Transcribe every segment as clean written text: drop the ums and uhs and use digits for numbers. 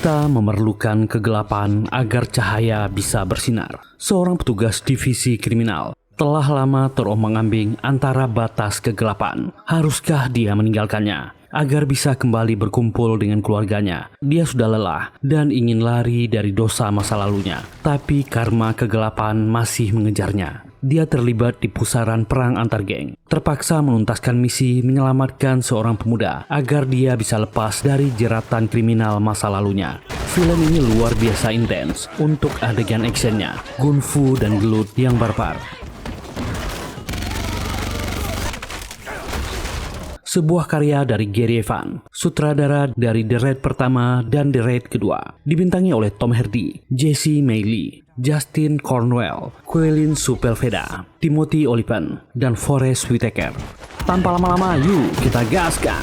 Kita memerlukan kegelapan agar cahaya bisa bersinar. Seorang petugas divisi kriminal telah lama terombang-ambing antara batas kegelapan. Haruskah dia meninggalkannya agar bisa kembali berkumpul dengan keluarganya? Dia sudah lelah dan ingin lari dari dosa masa lalunya, tapi karma kegelapan masih mengejarnya. Dia terlibat di pusaran perang antar geng, terpaksa menuntaskan misi menyelamatkan seorang pemuda agar dia bisa lepas dari jeratan kriminal masa lalunya. Film ini luar biasa intens untuk adegan actionnya, gunfu dan gelut yang barbar. Sebuah karya dari Gary Evan, sutradara dari The Raid pertama dan The Raid kedua. Dibintangi oleh Tom Hardy, Jesse Maylie, Justin Cornwell, Quillin Sepulveda, Timothy Olyphant, dan Forest Whitaker. Tanpa lama-lama, yuk kita gaskan!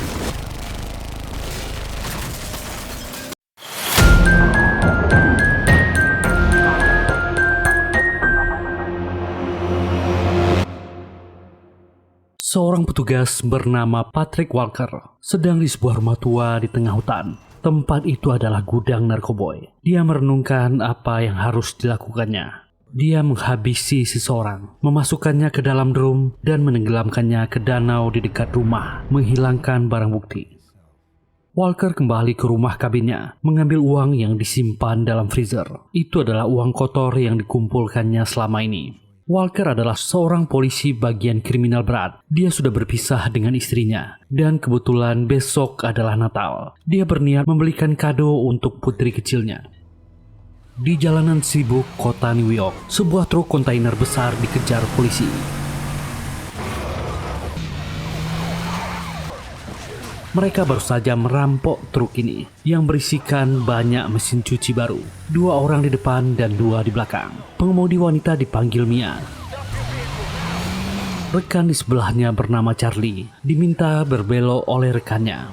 Seorang petugas bernama Patrick Walker sedang di sebuah rumah tua di tengah hutan. Tempat itu adalah gudang narkoboy. Dia merenungkan apa yang harus dilakukannya. Dia menghabisi seseorang, memasukkannya ke dalam drum dan menenggelamkannya ke danau di dekat rumah, menghilangkan barang bukti. Walker kembali ke rumah kabinnya, mengambil uang yang disimpan dalam freezer. Itu adalah uang kotor yang dikumpulkannya selama ini. Walker adalah seorang polisi bagian kriminal berat. Dia sudah berpisah dengan istrinya, dan kebetulan besok adalah Natal. Dia berniat membelikan kado untuk putri kecilnya. Di jalanan sibuk kota New York, sebuah truk kontainer besar dikejar polisi. Mereka baru saja merampok truk ini yang berisikan banyak mesin cuci baru. 2 orang di depan dan 2 di belakang. Pengemudi wanita dipanggil Mia. Rekan di sebelahnya bernama Charlie diminta berbelok oleh rekannya.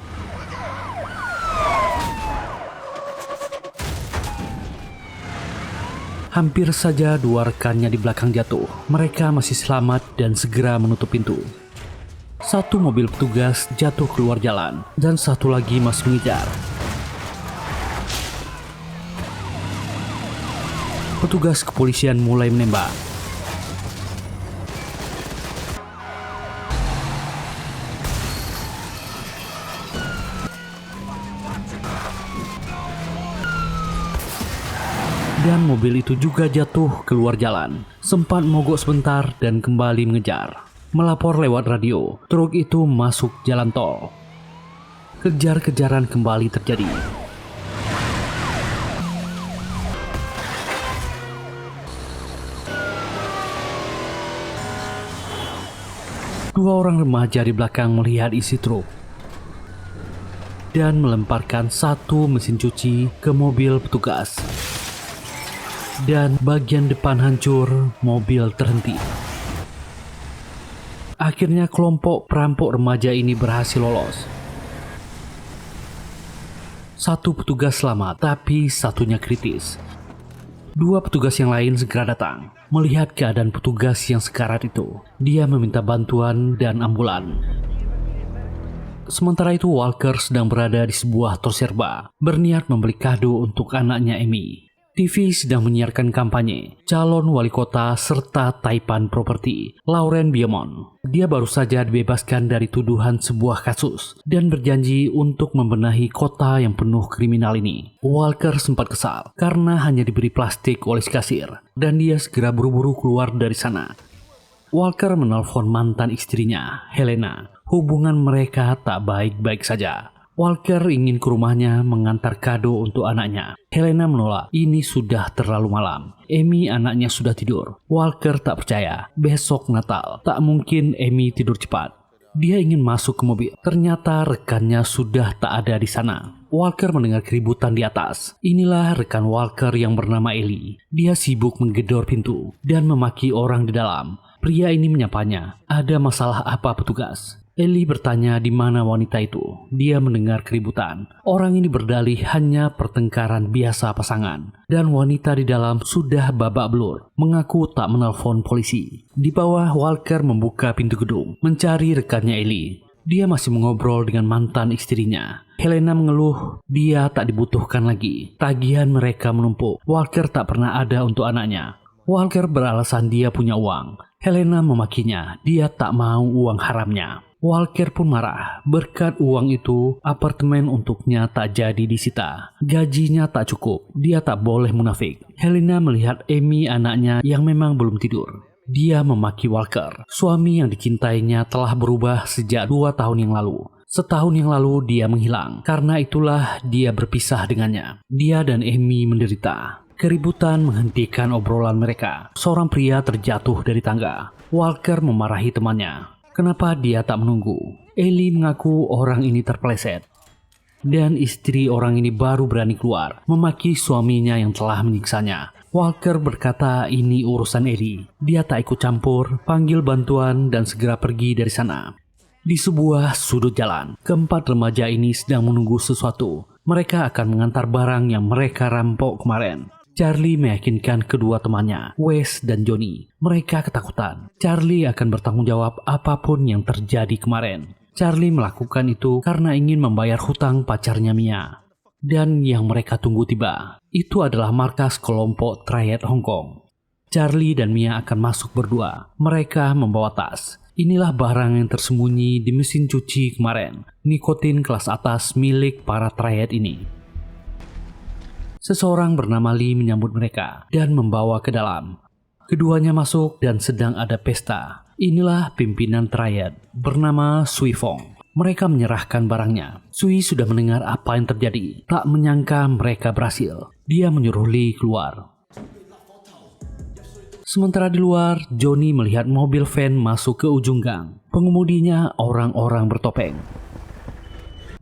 Hampir saja 2 rekannya di belakang jatuh. Mereka masih selamat dan segera menutup pintu. 1 mobil petugas jatuh keluar jalan dan 1 lagi masih mengejar. Petugas kepolisian mulai menembak. Dan mobil itu juga jatuh keluar jalan. Sempat mogok sebentar dan kembali mengejar. Melapor lewat radio, truk itu masuk jalan tol. Kejar-kejaran kembali terjadi. Dua orang remaja di belakang melihat isi truk dan melemparkan 1 mesin cuci ke mobil petugas. Dan bagian depan hancur, mobil terhenti. Akhirnya kelompok perampok remaja ini berhasil lolos. 1 petugas selamat, tapi 1-nya kritis. 2 petugas yang lain segera datang. Melihat keadaan petugas yang sekarat itu, dia meminta bantuan dan ambulan. Sementara itu Walker sedang berada di sebuah toko serba, berniat membeli kado untuk anaknya Amy. TV sedang menyiarkan kampanye calon wali kota serta taipan properti, Lauren Beaumont. Dia baru saja dibebaskan dari tuduhan sebuah kasus dan berjanji untuk membenahi kota yang penuh kriminal ini. Walker sempat kesal karena hanya diberi plastik oleh si kasir dan dia segera buru-buru keluar dari sana. Walker menelpon mantan istrinya, Helena. Hubungan mereka tak baik-baik saja. Walker ingin ke rumahnya mengantar kado untuk anaknya. Helena menolak, ini sudah terlalu malam. Amy anaknya sudah tidur. Walker tak percaya, besok Natal. Tak mungkin Amy tidur cepat. Dia ingin masuk ke mobil. Ternyata rekannya sudah tak ada di sana. Walker mendengar keributan di atas. Inilah rekan Walker yang bernama Ellie. Dia sibuk menggedor pintu dan memaki orang di dalam. Pria ini menyapanya, ada masalah apa petugas? Ellie bertanya di mana wanita itu. Dia mendengar keributan. Orang ini berdalih hanya pertengkaran biasa pasangan. Dan wanita di dalam sudah babak belur, mengaku tak menelpon polisi. Di bawah, Walker membuka pintu gedung, mencari rekannya Ellie. Dia masih mengobrol dengan mantan istrinya. Helena mengeluh dia tak dibutuhkan lagi. Tagihan mereka menumpuk. Walker tak pernah ada untuk anaknya. Walker beralasan dia punya uang. Helena memakinya, dia tak mau uang haramnya. Walker pun marah. Berkat uang itu, apartemen untuknya tak jadi disita. Gajinya tak cukup, dia tak boleh munafik. Helena melihat Amy anaknya yang memang belum tidur. Dia memaki Walker. Suami yang dicintainya telah berubah sejak 2 tahun yang lalu. Setahun yang lalu dia menghilang. Karena itulah dia berpisah dengannya. Dia dan Amy menderita. Keributan menghentikan obrolan mereka. Seorang pria terjatuh dari tangga. Walker memarahi temannya. Kenapa dia tak menunggu? Ellie mengaku orang ini terpeleset. Dan istri orang ini baru berani keluar, memaki suaminya yang telah menyiksanya. Walker berkata ini urusan Ellie. Dia tak ikut campur, panggil bantuan dan segera pergi dari sana. Di sebuah sudut jalan, keempat remaja ini sedang menunggu sesuatu. Mereka akan mengantar barang yang mereka rampok kemarin. Charlie meyakinkan kedua temannya, Wes dan Johnny. Mereka ketakutan. Charlie akan bertanggung jawab apapun yang terjadi kemarin. Charlie melakukan itu karena ingin membayar hutang pacarnya Mia. Dan yang mereka tunggu tiba. Itu adalah markas kelompok Triad Hong Kong. Charlie dan Mia akan masuk berdua. Mereka membawa tas. Inilah barang yang tersembunyi di mesin cuci kemarin. Nikotin kelas atas milik para Triad ini. Seseorang bernama Lee menyambut mereka dan membawa ke dalam. Keduanya masuk dan sedang ada pesta. Inilah pimpinan Triad bernama Sui Fong. Mereka menyerahkan barangnya. Sui sudah mendengar apa yang terjadi. Tak menyangka mereka berhasil. Dia menyuruh Lee keluar. Sementara di luar, Johnny melihat mobil van masuk ke ujung gang. Pengemudinya orang-orang bertopeng.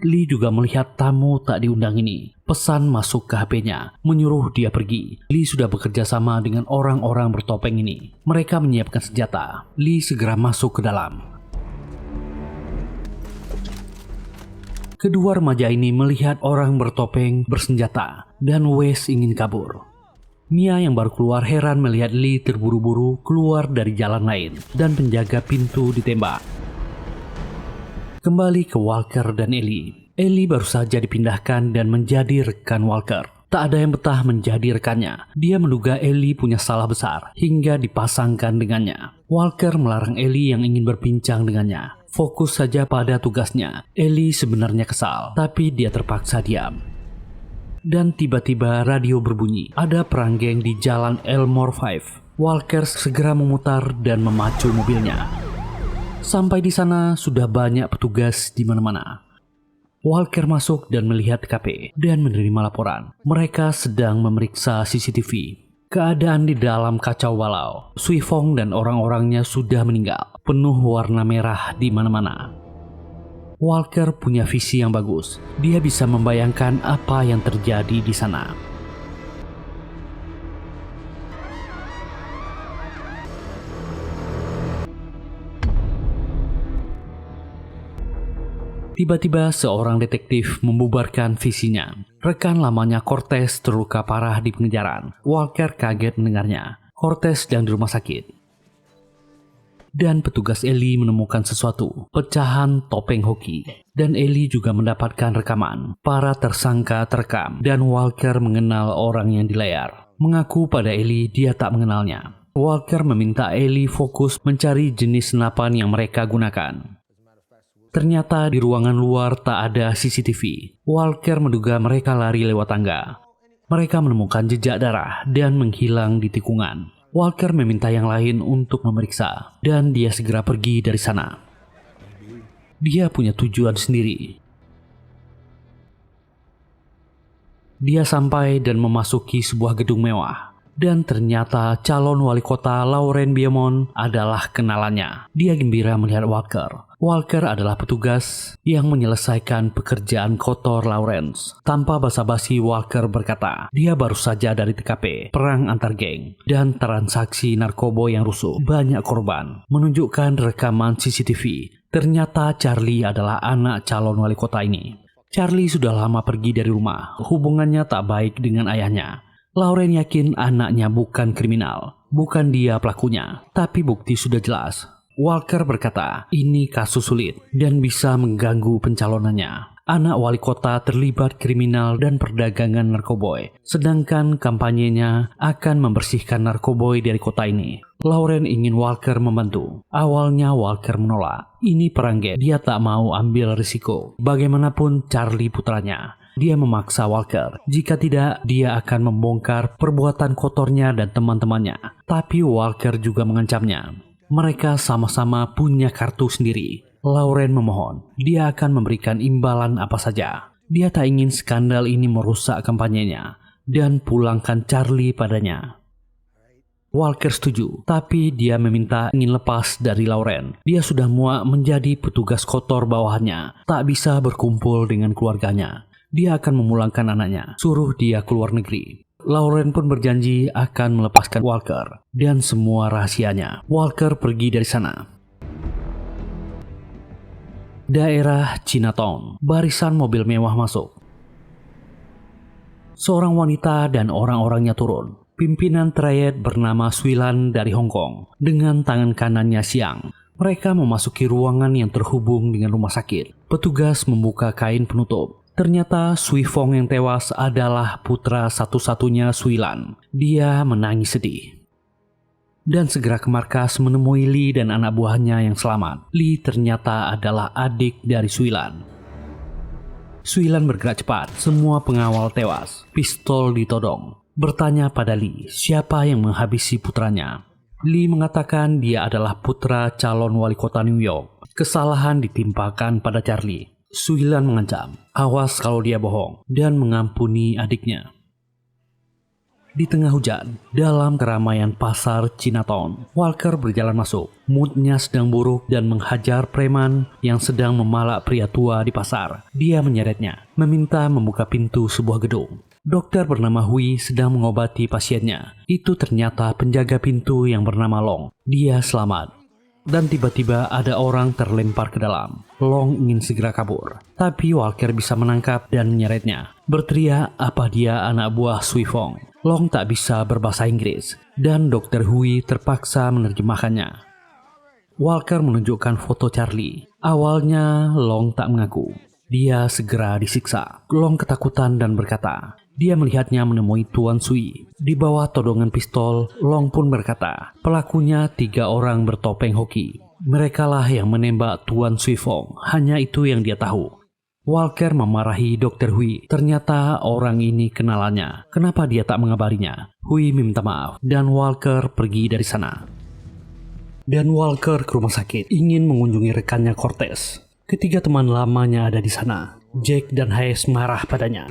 Lee juga melihat tamu tak diundang ini. Pesan masuk ke HP-nya, menyuruh dia pergi. Lee sudah bekerja sama dengan orang-orang bertopeng ini. Mereka menyiapkan senjata. Lee segera masuk ke dalam. Kedua remaja ini melihat orang bertopeng bersenjata dan Wes ingin kabur. Mia yang baru keluar heran melihat Lee terburu-buru keluar dari jalan lain dan penjaga pintu ditembak. Kembali ke Walker dan Ellie. Ellie baru saja dipindahkan dan menjadi rekan Walker. Tak ada yang betah menjadi rekannya. Dia menduga Ellie punya salah besar hingga dipasangkan dengannya. Walker melarang Ellie yang ingin berbincang dengannya. Fokus saja pada tugasnya. Ellie sebenarnya kesal, tapi dia terpaksa diam. Dan tiba-tiba radio berbunyi. Ada perang geng di jalan Elmore 5. Walker segera memutar dan memacu mobilnya. Sampai di sana sudah banyak petugas di mana-mana. Walker masuk dan melihat TKP dan menerima laporan. Mereka sedang memeriksa CCTV. Keadaan di dalam kacau balau. Sui Fong dan orang-orangnya sudah meninggal. Penuh warna merah di mana-mana. Walker punya visi yang bagus. Dia bisa membayangkan apa yang terjadi di sana. Tiba-tiba seorang detektif membubarkan visinya. Rekan lamanya Cortez terluka parah di pengejaran. Walker kaget mendengarnya. Cortez sedang di rumah sakit. Dan petugas Ellie menemukan sesuatu, pecahan topeng hoki. Dan Ellie juga mendapatkan rekaman. Para tersangka terekam dan Walker mengenal orang yang di layar. Mengaku pada Ellie dia tak mengenalnya. Walker meminta Ellie fokus mencari jenis senapan yang mereka gunakan. Ternyata di ruangan luar tak ada CCTV. Walker menduga mereka lari lewat tangga. Mereka menemukan jejak darah dan menghilang di tikungan. Walker meminta yang lain untuk memeriksa, dan dia segera pergi dari sana. Dia punya tujuan sendiri. Dia sampai dan memasuki sebuah gedung mewah. Dan ternyata calon wali kota Lauren Biemon adalah kenalannya. Dia gembira melihat Walker. Walker adalah petugas yang menyelesaikan pekerjaan kotor Lawrence. Tanpa basa-basi Walker berkata, dia baru saja dari TKP, perang antar geng, dan transaksi narkoba yang rusuh. Banyak korban. Menunjukkan rekaman CCTV. Ternyata Charlie adalah anak calon wali kota ini. Charlie sudah lama pergi dari rumah. Hubungannya tak baik dengan ayahnya. Lauren yakin anaknya bukan kriminal. Bukan dia pelakunya. Tapi bukti sudah jelas. Walker berkata, ini kasus sulit dan bisa mengganggu pencalonannya. Anak wali kota terlibat kriminal dan perdagangan narkoboy, sedangkan kampanyenya akan membersihkan narkoboy dari kota ini. Lauren ingin Walker membantu. Awalnya Walker menolak. Ini perang geng, dia tak mau ambil risiko. Bagaimanapun Charlie putranya. Dia memaksa Walker. Jika tidak, dia akan membongkar perbuatan kotornya dan teman-temannya. Tapi Walker juga mengancamnya. Mereka sama-sama punya kartu sendiri. Lauren memohon, dia akan memberikan imbalan apa saja. Dia tak ingin skandal ini merusak kampanyenya dan pulangkan Charlie padanya. Walker setuju, tapi dia meminta ingin lepas dari Lauren. Dia sudah muak menjadi petugas kotor bawahannya, tak bisa berkumpul dengan keluarganya. Dia akan memulangkan anaknya, suruh dia keluar negeri. Lauren pun berjanji akan melepaskan Walker dan semua rahasianya. Walker pergi dari sana. Daerah Chinatown, barisan mobil mewah masuk. Seorang wanita dan orang-orangnya turun. Pimpinan trayek bernama Swilan dari Hong Kong. Dengan tangan kanannya siang, mereka memasuki ruangan yang terhubung dengan rumah sakit. Petugas membuka kain penutup. Ternyata Sui Fong yang tewas adalah putra satu-satunya Swilan. Dia menangis sedih. Dan segera ke markas menemui Lee dan anak buahnya yang selamat. Lee ternyata adalah adik dari Swilan. Swilan bergerak cepat, semua pengawal tewas. Pistol ditodong. Bertanya pada Lee, siapa yang menghabisi putranya? Lee mengatakan dia adalah putra calon wali kota New York. Kesalahan ditimpakan pada Charlie. Swilan mengancam, awas kalau dia bohong, dan mengampuni adiknya. Di tengah hujan, dalam keramaian pasar Chinatown, Walker berjalan masuk. Moodnya sedang buruk dan menghajar preman yang sedang memalak pria tua di pasar. Dia menyeretnya, meminta membuka pintu sebuah gedung. Dokter bernama Hui sedang mengobati pasiennya. Itu ternyata penjaga pintu yang bernama Long. Dia selamat. Dan tiba-tiba ada orang terlempar ke dalam. Long ingin segera kabur, tapi Walker bisa menangkap dan menyeretnya. Berteriak apa dia anak buah Sui Fong. Long tak bisa berbahasa Inggris, dan Dr. Hui terpaksa menerjemahkannya. Walker menunjukkan foto Charlie. Awalnya Long tak mengaku. Dia segera disiksa. Long ketakutan dan berkata, dia melihatnya menemui Tuan Sui. Di bawah todongan pistol, Long pun berkata, pelakunya 3 orang bertopeng hoki. Merekalah yang menembak Tuan Sui Fong. Hanya itu yang dia tahu. Walker memarahi Dr. Hui. Ternyata orang ini kenalannya. Kenapa dia tak mengabarinya? Hui minta maaf dan Walker pergi dari sana. Dan Walker ke rumah sakit ingin mengunjungi rekannya Cortez. Ketiga teman lamanya ada di sana. Jack dan Hayes marah padanya.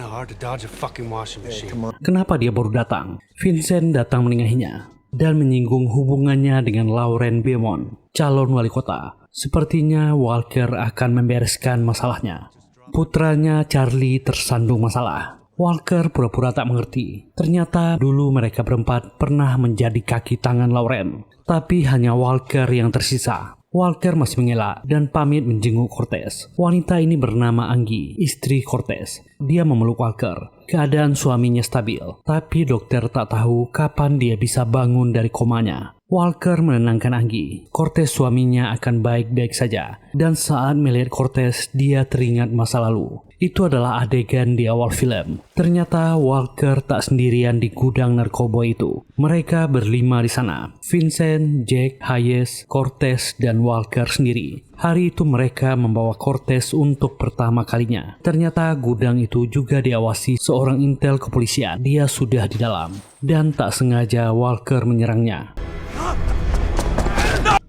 Kenapa dia baru datang? Vincent datang menengahinya dan menyinggung hubungannya dengan Lauren Beaumont, calon wali kota. Sepertinya Walker akan membereskan masalahnya. Putranya Charlie tersandung masalah. Walker pura-pura tak mengerti. Ternyata dulu mereka berempat pernah menjadi kaki tangan Lauren. Tapi hanya Walker yang tersisa. Walker masih mengelak dan pamit menjenguk Cortez. Wanita ini bernama Anggi, istri Cortez. Dia memeluk Walker. Keadaan suaminya stabil, tapi dokter tak tahu kapan dia bisa bangun dari komanya. Walker menenangkan Anggi. Cortez suaminya akan baik-baik saja. Dan saat melihat Cortez, dia teringat masa lalu. Itu adalah adegan di awal film. Ternyata Walker tak sendirian di gudang narkoba itu. Mereka berlima di sana. Vincent, Jack, Hayes, Cortez, dan Walker sendiri. Hari itu mereka membawa Cortez untuk pertama kalinya. Ternyata gudang itu juga diawasi seorang intel kepolisian. Dia sudah di dalam. Dan tak sengaja Walker menyerangnya.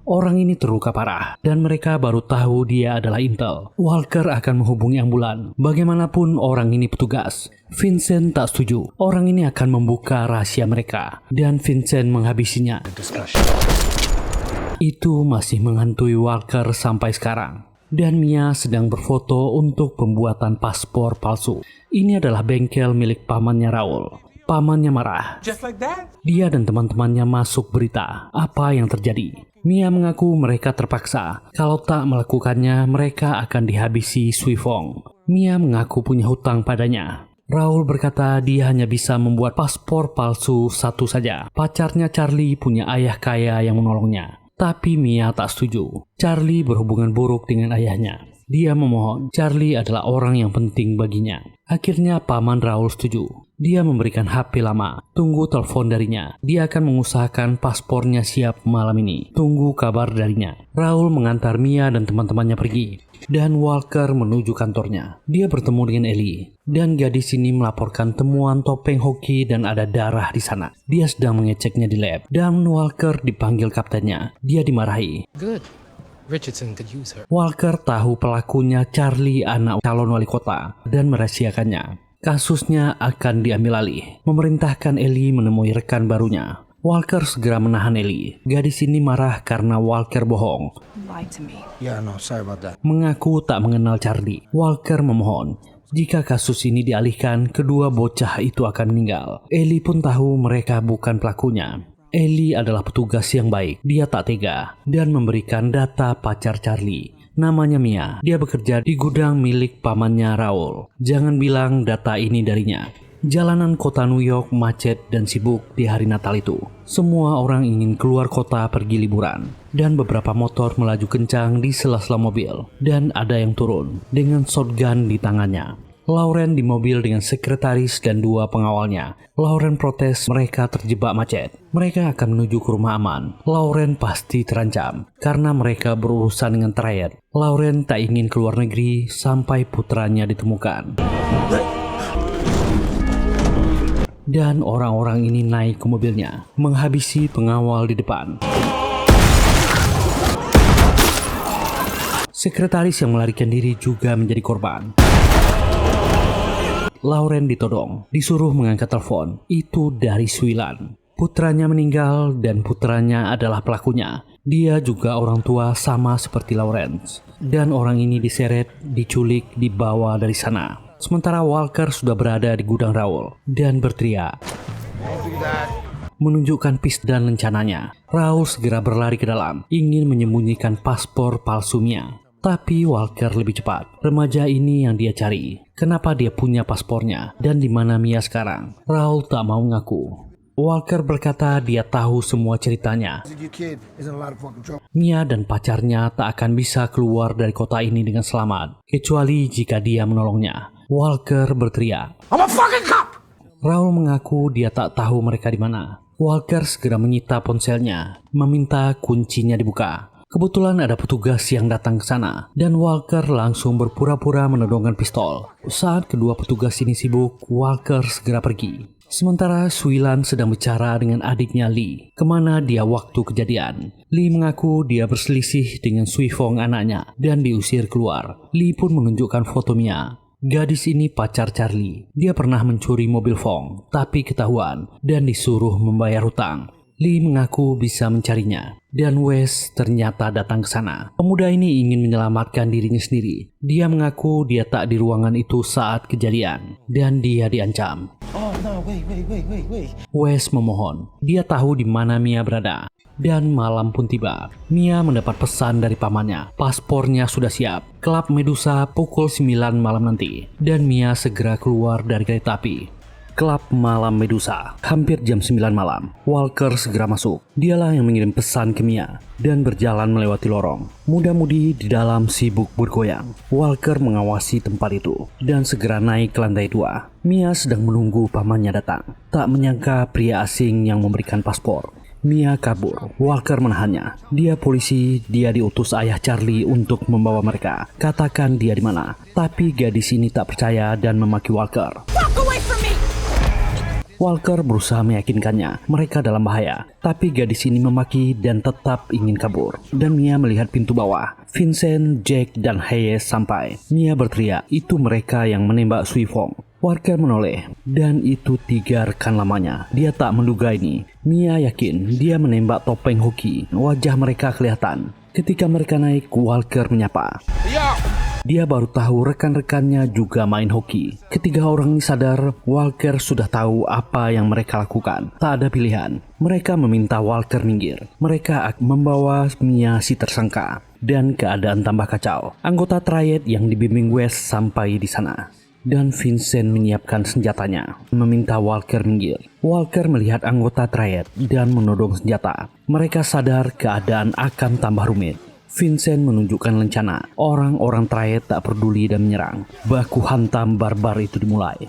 Orang ini terluka parah dan mereka baru tahu dia adalah intel. Walker akan menghubungi ambulan. Bagaimanapun orang ini petugas. Vincent tak setuju. Orang ini akan membuka rahasia mereka dan Vincent menghabisinya. Itu masih menghantui Walker sampai sekarang. Dan Mia sedang berfoto untuk pembuatan paspor palsu. Ini adalah bengkel milik pamannya Raul. Pamannya marah. Dia dan teman-temannya masuk berita apa yang terjadi. Mia mengaku mereka terpaksa. Kalau tak melakukannya, mereka akan dihabisi Sui Fong. Mia mengaku punya hutang padanya. Raul berkata dia hanya bisa membuat paspor palsu satu saja. Pacarnya Charlie punya ayah kaya yang menolongnya. Tapi Mia tak setuju. Charlie berhubungan buruk dengan ayahnya. Dia memohon, Charlie adalah orang yang penting baginya. Akhirnya Paman Raul setuju. Dia memberikan HP lama. Tunggu telepon darinya. Dia akan mengusahakan paspornya siap malam ini. Tunggu kabar darinya. Raul mengantar Mia dan teman-temannya pergi. Dan Walker menuju kantornya. Dia bertemu dengan Ellie. Dan gadis ini melaporkan temuan topeng hoki dan ada darah di sana. Dia sedang mengeceknya di lab. Dan Walker dipanggil kaptennya. Dia dimarahi. Good. Richardson could use her. Walker tahu pelakunya Charlie, anak calon wali kota, dan merahasiakannya. Kasusnya akan diambil alih. Memerintahkan Ellie menemui rekan barunya. Walker segera menahan Ellie. Gadis ini marah karena Walker bohong. Lied to me. Yeah, no, sorry about that. Mengaku tak mengenal Charlie. Walker memohon. Jika kasus ini dialihkan, kedua bocah itu akan meninggal. Ellie pun tahu mereka bukan pelakunya. Ellie adalah petugas yang baik. Dia tak tega dan memberikan data pacar Charlie. Namanya Mia. Dia bekerja di gudang milik pamannya Raul. Jangan bilang data ini darinya. Jalanan kota New York macet dan sibuk di hari Natal itu. Semua orang ingin keluar kota pergi liburan. Dan beberapa motor melaju kencang di sela-sela mobil. Dan ada yang turun dengan shotgun di tangannya. Lauren di mobil dengan sekretaris dan 2 pengawalnya. Lauren protes mereka terjebak macet. Mereka akan menuju ke rumah aman. Lauren pasti terancam karena mereka berurusan dengan triad. Lauren tak ingin keluar negeri sampai putranya ditemukan. Dan orang-orang ini naik ke mobilnya, menghabisi pengawal di depan. Sekretaris yang melarikan diri juga menjadi korban. Lauren ditodong, disuruh mengangkat telepon. Itu dari Swilan. Putranya meninggal dan putranya adalah pelakunya. Dia juga orang tua sama seperti Lawrence. Dan orang ini diseret, diculik, dibawa dari sana. Sementara Walker sudah berada di gudang Raul dan berteriak. Menunjukkan pis dan rencananya. Raul segera berlari ke dalam, ingin menyembunyikan paspor palsu Mia. Tapi Walker lebih cepat. Remaja ini yang dia cari. Kenapa dia punya paspornya? Dan di mana Mia sekarang? Raul tak mau ngaku. Walker berkata dia tahu semua ceritanya. Mia dan pacarnya tak akan bisa keluar dari kota ini dengan selamat. Kecuali jika dia menolongnya. Walker berteriak. I'm a fucking cop! Raul mengaku dia tak tahu mereka di mana. Walker segera menyita ponselnya. Meminta kuncinya dibuka. Kebetulan ada petugas yang datang ke sana dan Walker langsung berpura-pura menodongkan pistol. Saat kedua petugas ini sibuk, Walker segera pergi. Sementara Swilan sedang bicara dengan adiknya Lee, kemana dia waktu kejadian. Lee mengaku dia berselisih dengan Sui Fong anaknya dan diusir keluar. Lee pun menunjukkan foto Mia. Gadis ini pacar Charlie. Dia pernah mencuri mobil Fong, tapi ketahuan dan disuruh membayar hutang. Lee mengaku bisa mencarinya, dan Wes ternyata datang ke sana. Pemuda ini ingin menyelamatkan dirinya sendiri. Dia mengaku dia tak di ruangan itu saat kejadian, dan dia diancam. Oh no, wait. Wes memohon. Dia tahu di mana Mia berada. Dan malam pun tiba. Mia mendapat pesan dari pamannya. Paspornya sudah siap. Klub Medusa pukul 9 malam nanti. Dan Mia segera keluar dari kereta api. Klub Malam Medusa, hampir jam 9 malam. Walker segera masuk. Dialah yang mengirim pesan ke Mia dan berjalan melewati lorong. Muda-mudi di dalam sibuk bergoyang. Walker mengawasi tempat itu dan segera naik ke lantai 2. Mia sedang menunggu pamannya datang. Tak menyangka pria asing yang memberikan paspor. Mia kabur. Walker menahannya. Dia polisi, dia diutus ayah Charlie untuk membawa mereka. Katakan dia di mana. Tapi gadis ini tak percaya dan memaki Walker. Walker berusaha meyakinkannya mereka dalam bahaya, tapi gadis ini memaki dan tetap ingin kabur. Dan Mia melihat pintu bawah. Vincent, Jack, dan Hayes sampai. Mia berteriak, itu mereka yang menembak Sui Fong. Walker menoleh, dan itu 3 rekan lamanya. Dia tak menduga ini. Mia yakin dia menembak topeng hoki. Wajah mereka kelihatan. Ketika mereka naik, Walker menyapa. Dia baru tahu rekan-rekannya juga main hoki. Ketiga orang ini sadar Walker sudah tahu apa yang mereka lakukan. Tak ada pilihan. Mereka meminta Walker minggir. Mereka akan membawa Mia si tersangka. Dan keadaan tambah kacau. Anggota triad yang dibimbing Wes sampai di sana. dan Vincent menyiapkan senjatanya, meminta Walker minggir. Walker melihat anggota Triad dan menodong senjata. Mereka sadar keadaan akan tambah rumit. Vincent menunjukkan lencana. Orang-orang Triad tak peduli dan menyerang. Baku hantam barbar itu dimulai.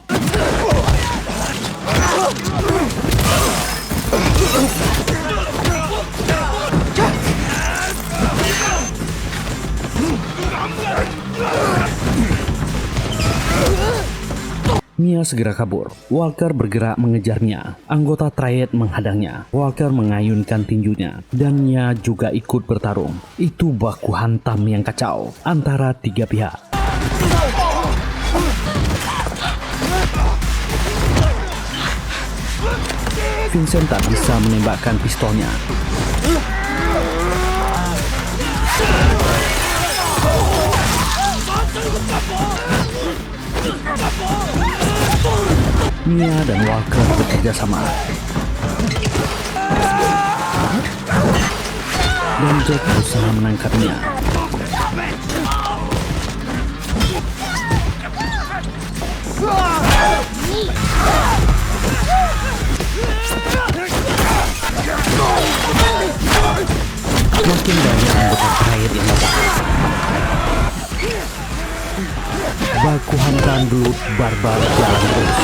Mia segera kabur. Walker bergerak mengejar Mia. Anggota Triad menghadangnya. Walker mengayunkan tinjunya dan Mia juga ikut bertarung. Itu baku hantam yang kacau antara tiga pihak. Vincent tak bisa menembakkan pistolnya. Mia dan Walker bekerja sama. Dan Jack berusaha menangkap Mia. Makin banyak anggota Triad yang datang. Baku hantam gelut barbar jalan terus.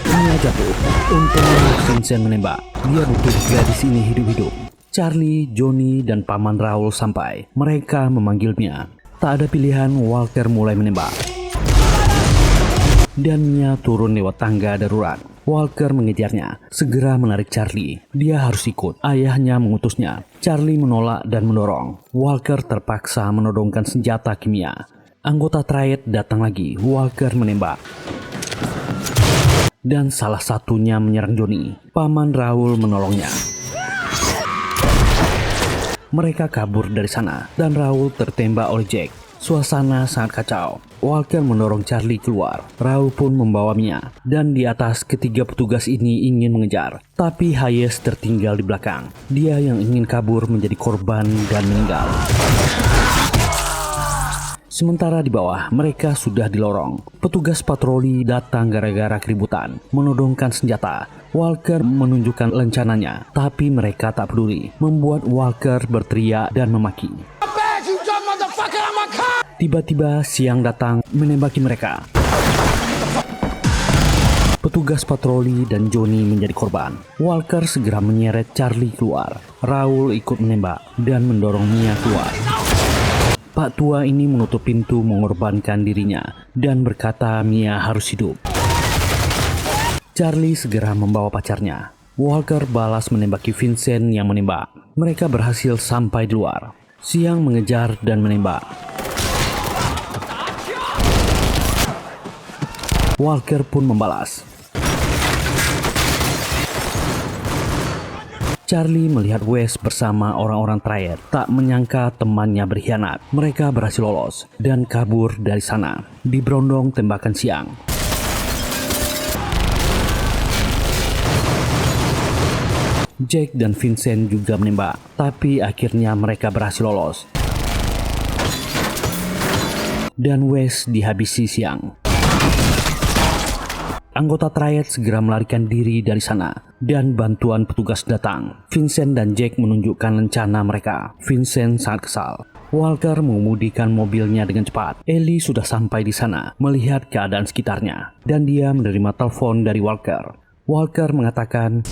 Mia jatuh. Untungnya Vincent menembak. Dia butuh gadis ini hidup-hidup. Charlie, Johnny, dan Paman Raul sampai. Mereka memanggil Mia. Tak ada pilihan, Walker mulai menembak. Dan Mia turun lewat tangga darurat. Walker mengejarnya, segera menarik Charlie. Dia harus ikut, ayahnya mengutusnya. Charlie menolak dan mendorong. Walker terpaksa menodongkan senjata ke Mia. Anggota Triad datang lagi, Walker menembak. Dan salah satunya menyerang Johnny. Paman Raul menolongnya. Mereka kabur dari sana dan Raul tertembak oleh Jack. Suasana sangat kacau. Walker mendorong Charlie keluar. Raul pun membawa Mia. Dan di atas ketiga petugas ini ingin mengejar. Tapi Hayes tertinggal di belakang. Dia yang ingin kabur menjadi korban dan meninggal. Sementara di bawah, mereka sudah di lorong. Petugas patroli datang gara-gara keributan, menodongkan senjata. Walker menunjukkan lencananya, tapi mereka tak peduli. Membuat Walker berteriak dan memaki. Tiba-tiba siang datang menembaki mereka. Petugas patroli dan Johnny menjadi korban. Walker segera menyeret Charlie keluar. Raul ikut menembak dan mendorong Mia keluar. Pak tua ini menutup pintu mengorbankan dirinya dan berkata Mia harus hidup. Charlie segera membawa pacarnya. Walker balas menembaki Vincent yang menembak. Mereka berhasil sampai di luar. Siang mengejar dan menembak. Walker pun membalas. Charlie melihat Wes bersama orang-orang Triad, tak menyangka temannya berkhianat. Mereka berhasil lolos dan kabur dari sana, diberondong tembakan siang. Jack dan Vincent juga menembak, tapi akhirnya mereka berhasil lolos. Dan Wes dihabisi siang. Anggota Triad segera melarikan diri dari sana dan bantuan petugas datang. Vincent dan Jack menunjukkan rencana mereka. Vincent sangat kesal. Walker mengemudikan mobilnya dengan cepat. Ellie sudah sampai di sana melihat keadaan sekitarnya dan dia menerima telepon dari Walker. Walker mengatakan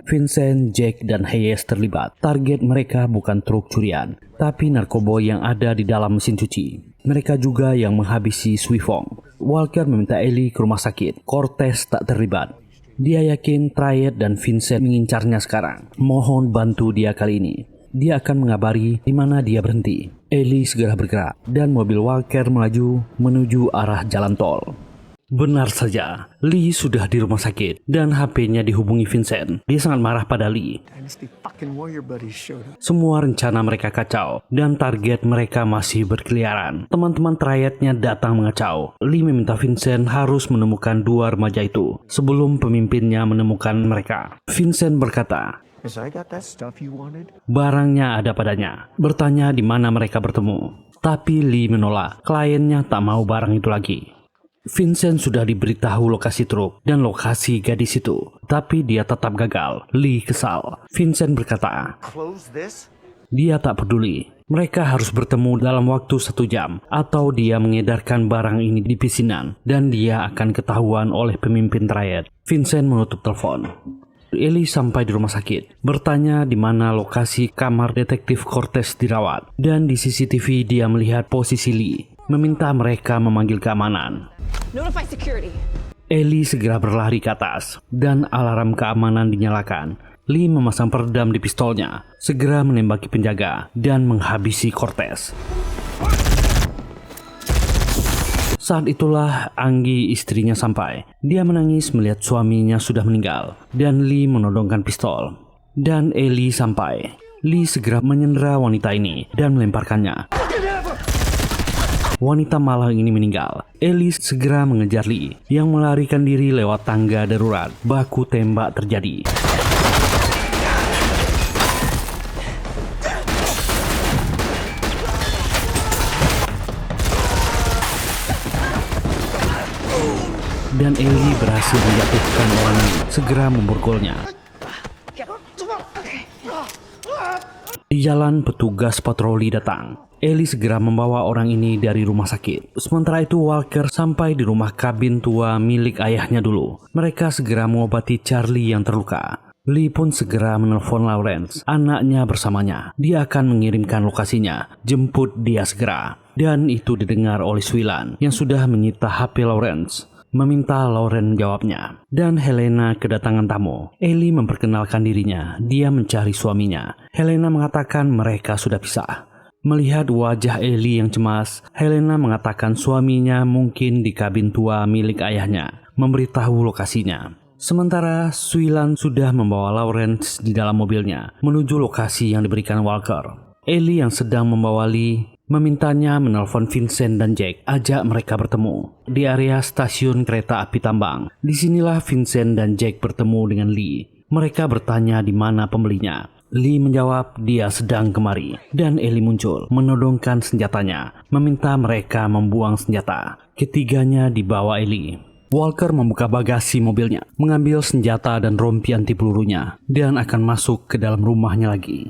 Vincent, Jack, dan Hayes terlibat. Target mereka bukan truk curian, tapi narkoboy yang ada di dalam mesin cuci. Mereka juga yang menghabisi Swifong. Walker meminta Ellie ke rumah sakit. Cortez tak terlibat. Dia yakin Triad dan Vincent mengincarnya sekarang. Mohon bantu dia kali ini. Dia akan mengabari di mana dia berhenti. Ellie segera bergerak dan mobil Walker melaju menuju arah jalan tol. Benar saja, Lee sudah di rumah sakit dan HP-nya dihubungi Vincent. Dia sangat marah pada Lee. Semua rencana mereka kacau dan target mereka masih berkeliaran. Teman-teman Triad-nya datang mengacau. Lee meminta Vincent harus menemukan dua remaja itu sebelum pemimpinnya menemukan mereka. Vincent berkata, 'Cause I got that stuff you wanted. Barangnya ada padanya. Bertanya di mana mereka bertemu. Tapi Lee menolak. Kliennya tak mau barang itu lagi. Vincent sudah diberitahu lokasi truk dan lokasi gadis itu. Tapi dia tetap gagal. Lee kesal. Vincent berkata, Close this? dia tak peduli. Mereka harus bertemu dalam waktu 1 jam. Atau dia mengedarkan barang ini di pisinan. Dan dia akan ketahuan oleh pemimpin triad. Vincent menutup telepon. Ellie sampai di rumah sakit, bertanya di mana lokasi kamar detektif Cortez dirawat, dan di CCTV dia melihat posisi Lee, meminta mereka memanggil keamanan. Notify security. Ellie segera berlari ke atas, dan alarm keamanan dinyalakan. Lee memasang peredam di pistolnya, segera menembaki penjaga, dan menghabisi Cortez. Saat itulah Anggi istrinya sampai. Dia menangis melihat suaminya sudah meninggal. Dan Lee menodongkan pistol. Dan Ellie sampai. Lee segera menyandera wanita ini dan melemparkannya. Wanita malang ini meninggal. Ellie segera mengejar Lee yang melarikan diri lewat tangga darurat. Baku tembak terjadi. Dan Ellie berhasil menjatuhkan orang ini, segera memborgolnya. Di jalan petugas patroli datang. Ellie segera membawa orang ini dari rumah sakit. Sementara itu Walker sampai di rumah kabin tua milik ayahnya dulu. Mereka segera mengobati Charlie yang terluka. Lee pun segera menelpon Lawrence, anaknya bersamanya. Dia akan mengirimkan lokasinya. Jemput dia segera. Dan itu didengar oleh Swilan yang sudah menyita HP Lawrence. Meminta Lauren jawabnya. Dan Helena kedatangan tamu. Ellie memperkenalkan dirinya. Dia mencari suaminya. Helena mengatakan mereka sudah pisah. Melihat wajah Ellie yang cemas, Helena mengatakan suaminya mungkin di kabin tua milik ayahnya. Memberitahu lokasinya. Sementara Swilan sudah membawa Lawrence di dalam mobilnya menuju lokasi yang diberikan Walker. Ellie yang sedang membawa Lee memintanya menelpon Vincent dan Jack, ajak mereka bertemu di area stasiun kereta api tambang. Disinilah Vincent dan Jack bertemu dengan Lee. Mereka bertanya di mana pembelinya. Lee menjawab dia sedang kemari. Dan Ellie muncul, menodongkan senjatanya, meminta mereka membuang senjata. Ketiganya dibawa Ellie. Walker membuka bagasi mobilnya, mengambil senjata dan rompi anti pelurunya, dan akan masuk ke dalam rumahnya lagi.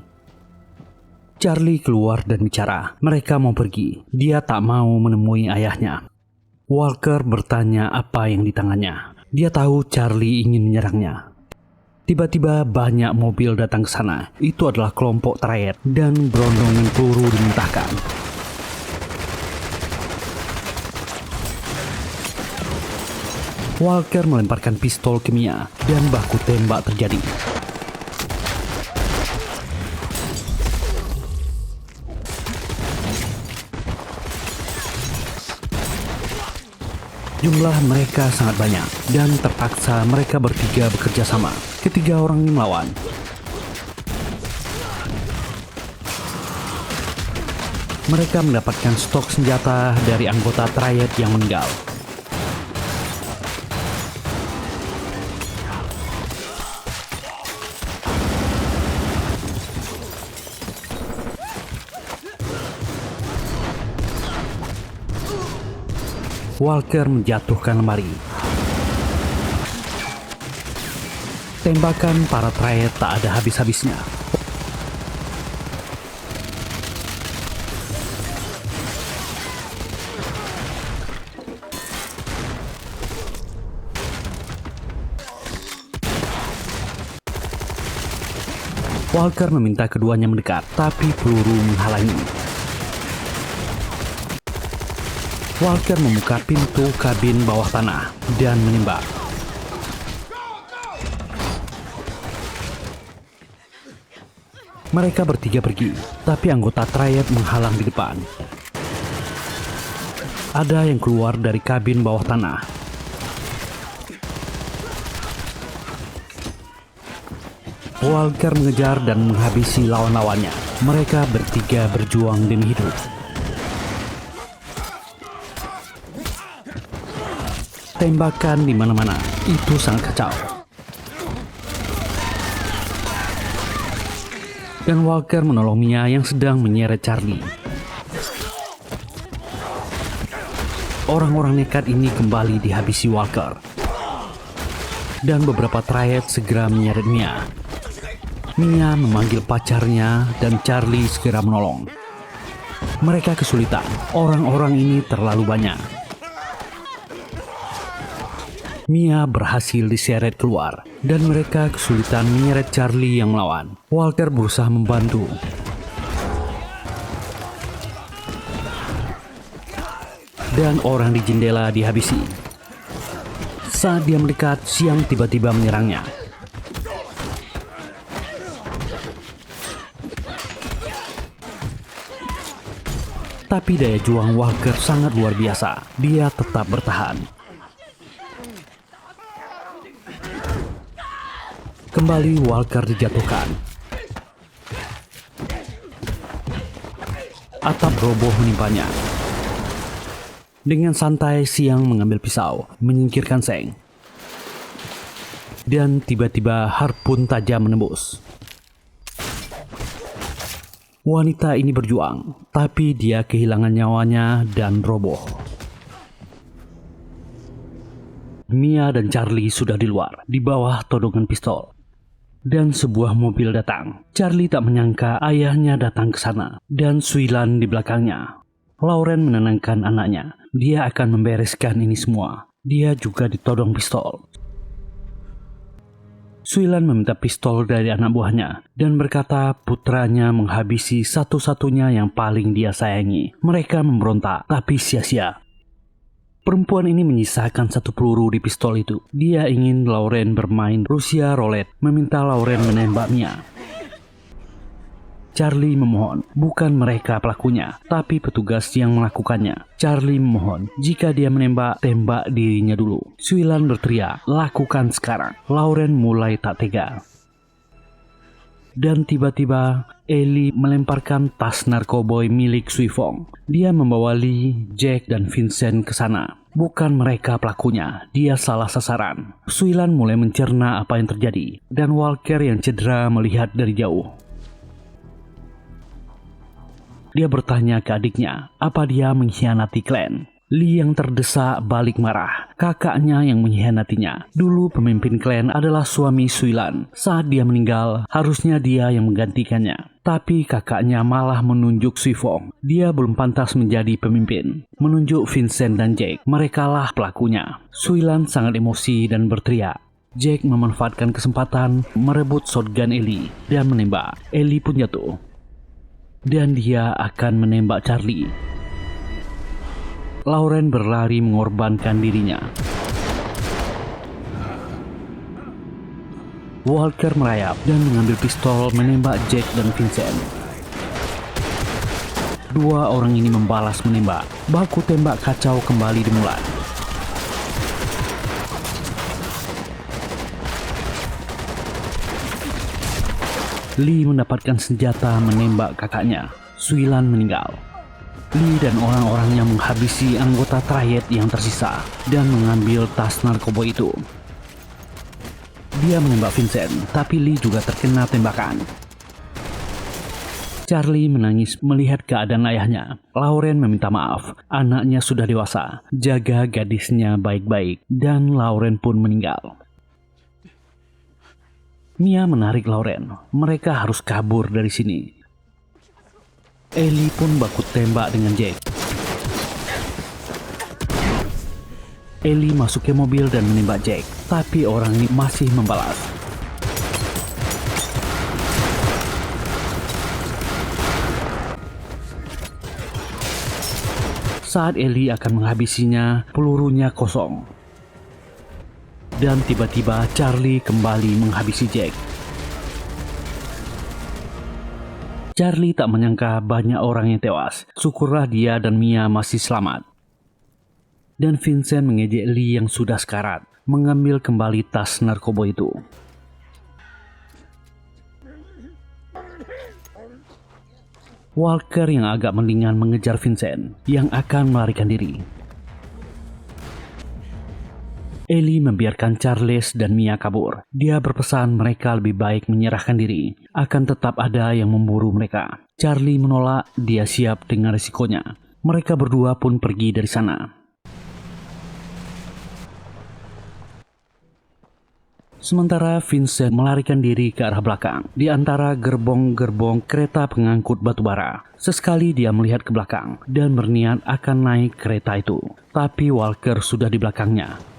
Charlie keluar dan bicara. Mereka mau pergi. Dia tak mau menemui ayahnya. Walker bertanya apa yang di tangannya. Dia tahu Charlie ingin menyerangnya. Tiba-tiba banyak mobil datang ke sana. Itu adalah kelompok triad dan berondongan peluru dimuntahkan. Walker melemparkan pistol kimia dan baku tembak terjadi. Jumlah mereka sangat banyak dan terpaksa mereka bertiga bekerja sama. Ketiga orang ini melawan. Mereka mendapatkan stok senjata dari anggota triad yang meninggal. Walker menjatuhkan lemari. Tembakan para triad tak ada habis-habisnya. Walker meminta keduanya mendekat, tapi peluru menghalangi. Walker membuka pintu kabin bawah tanah dan menembak. Mereka bertiga pergi, tapi anggota triad menghalang di depan. Ada yang keluar dari kabin bawah tanah. Walker mengejar dan menghabisi lawan-lawannya. Mereka bertiga berjuang demi hidup. Tembakan di mana-mana, itu sangat kacau. dan Walker menolong Mia yang sedang menyeret Charlie. Orang-orang nekat ini kembali dihabisi Walker, dan beberapa triad segera menyeret Mia. Mia memanggil pacarnya dan Charlie segera menolong. Mereka kesulitan, orang-orang ini terlalu banyak. Mia berhasil diseret keluar, dan mereka kesulitan menyeret Charlie yang melawan. Walker berusaha membantu. Dan orang di jendela dihabisi. Saat dia mendekat, Siang tiba-tiba menyerangnya. Tapi daya juang Walker sangat luar biasa. Dia tetap bertahan. Kembali Walker dijatuhkan. Atap roboh menimpanya. Dengan santai Siang mengambil pisau, menyingkirkan Seng. Dan tiba-tiba harpun tajam menembus. Wanita ini berjuang, tapi dia kehilangan nyawanya dan roboh. Mia dan Charlie sudah di luar, di bawah todongan pistol. Dan sebuah mobil datang. Charlie tak menyangka ayahnya datang ke sana, dan Suilan di belakangnya. Lauren menenangkan anaknya. Dia akan membereskan ini semua. Dia juga ditodong pistol. Suilan meminta pistol dari anak buahnya dan berkata putranya menghabisi satu-satunya yang paling dia sayangi. Mereka memberontak, tapi sia-sia. Perempuan ini menyisakan satu peluru di pistol itu. Dia ingin Lauren bermain Rusia roulette, meminta Lauren menembak Mia. Charlie memohon, bukan mereka pelakunya, tapi petugas yang melakukannya. Charlie memohon, jika dia menembak, tembak dirinya dulu. Suilan berteriak, lakukan sekarang. Lauren mulai tak tega. Dan tiba-tiba, Ellie melemparkan tas narkoboy milik Suifong. Dia membawa Lee, Jack, dan Vincent ke sana. Bukan mereka pelakunya, dia salah sasaran. Suilan mulai mencerna apa yang terjadi, dan Walker yang cedera melihat dari jauh. Dia bertanya ke adiknya, apa dia mengkhianati klan? Lee yang terdesak balik marah. Kakaknya yang mengkhianatinya. Dulu pemimpin klan adalah suami Suilan. Saat dia meninggal, harusnya dia yang menggantikannya. Tapi kakaknya malah menunjuk Suifong. Dia belum pantas menjadi pemimpin. Menunjuk Vincent dan Jack. Merekalah pelakunya. Suilan sangat emosi dan berteriak. Jack memanfaatkan kesempatan merebut shotgun Ellie dan menembak. Ellie pun jatuh. Dan dia akan menembak Charlie. Lauren berlari mengorbankan dirinya. Walker merayap dan mengambil pistol menembak Jack dan Vincent. Dua orang ini membalas menembak. Baku tembak kacau kembali dimulai. Lee mendapatkan senjata menembak kakaknya. Suilan meninggal. Lee dan orang-orangnya menghabisi anggota triad yang tersisa dan mengambil tas narkoba itu. Dia menembak Vincent, tapi Lee juga terkena tembakan. Charlie menangis melihat keadaan ayahnya. Lauren meminta maaf, anaknya sudah dewasa, jaga gadisnya baik-baik, dan Lauren pun meninggal. Mia menarik Lauren, mereka harus kabur dari sini. Ellie pun baku tembak dengan Jack. Ellie masuk ke mobil dan menembak Jack, tapi orang ini masih membalas. Saat Ellie akan menghabisinya, pelurunya kosong. Dan tiba-tiba Charlie kembali menghabisi Jack. Charlie tak menyangka banyak orang yang tewas. Syukurlah dia dan Mia masih selamat. Dan Vincent mengejek Lee yang sudah sekarat, mengambil kembali tas narkoba itu. Walker yang agak mendingan mengejar Vincent, yang akan melarikan diri. Ellie membiarkan Charles dan Mia kabur. Dia berpesan mereka lebih baik menyerahkan diri. Akan tetap ada yang memburu mereka. Charlie menolak, dia siap dengan risikonya. Mereka berdua pun pergi dari sana. Sementara Vincent melarikan diri ke arah belakang, di antara gerbong-gerbong kereta pengangkut batubara. Sesekali dia melihat ke belakang dan berniat akan naik kereta itu. Tapi Walker sudah di belakangnya.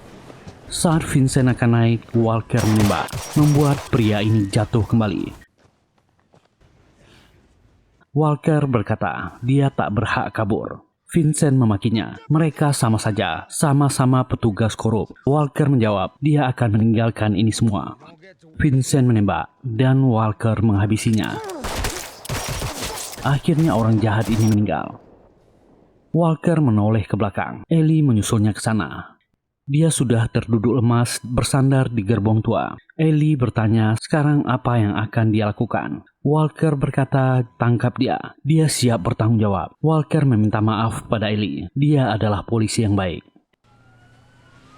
Saat Vincent akan naik, Walker menembak, membuat pria ini jatuh kembali. Walker berkata, dia tak berhak kabur. Vincent memakinya, mereka sama saja, sama-sama petugas korup. Walker menjawab, dia akan meninggalkan ini semua. Vincent menembak, dan Walker menghabisinya. Akhirnya orang jahat ini meninggal. Walker menoleh ke belakang, Ellie menyusulnya ke sana. Dia sudah terduduk lemas bersandar di gerbong tua. Ellie bertanya sekarang apa yang akan dia lakukan. Walker berkata tangkap dia. Dia siap bertanggung jawab. Walker meminta maaf pada Ellie. Dia adalah polisi yang baik.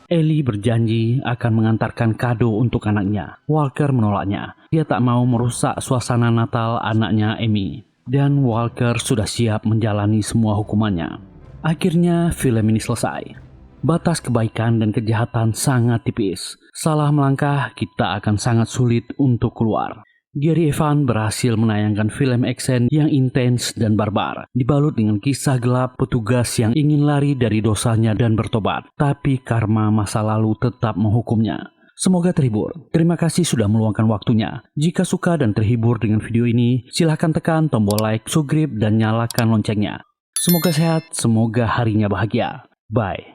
Ellie berjanji akan mengantarkan kado untuk anaknya. Walker menolaknya. Dia tak mau merusak suasana Natal anaknya Amy. Dan Walker sudah siap menjalani semua hukumannya. Akhirnya film ini selesai. Batas kebaikan dan kejahatan sangat tipis. Salah melangkah, kita akan sangat sulit untuk keluar. Gary Evans berhasil menayangkan film action yang intens dan barbar, dibalut dengan kisah gelap petugas yang ingin lari dari dosanya dan bertobat, tapi karma masa lalu tetap menghukumnya. Semoga terhibur. Terima kasih sudah meluangkan waktunya. Jika suka dan terhibur dengan video ini, silahkan tekan tombol like, subscribe, dan nyalakan loncengnya. Semoga sehat, semoga harinya bahagia. Bye.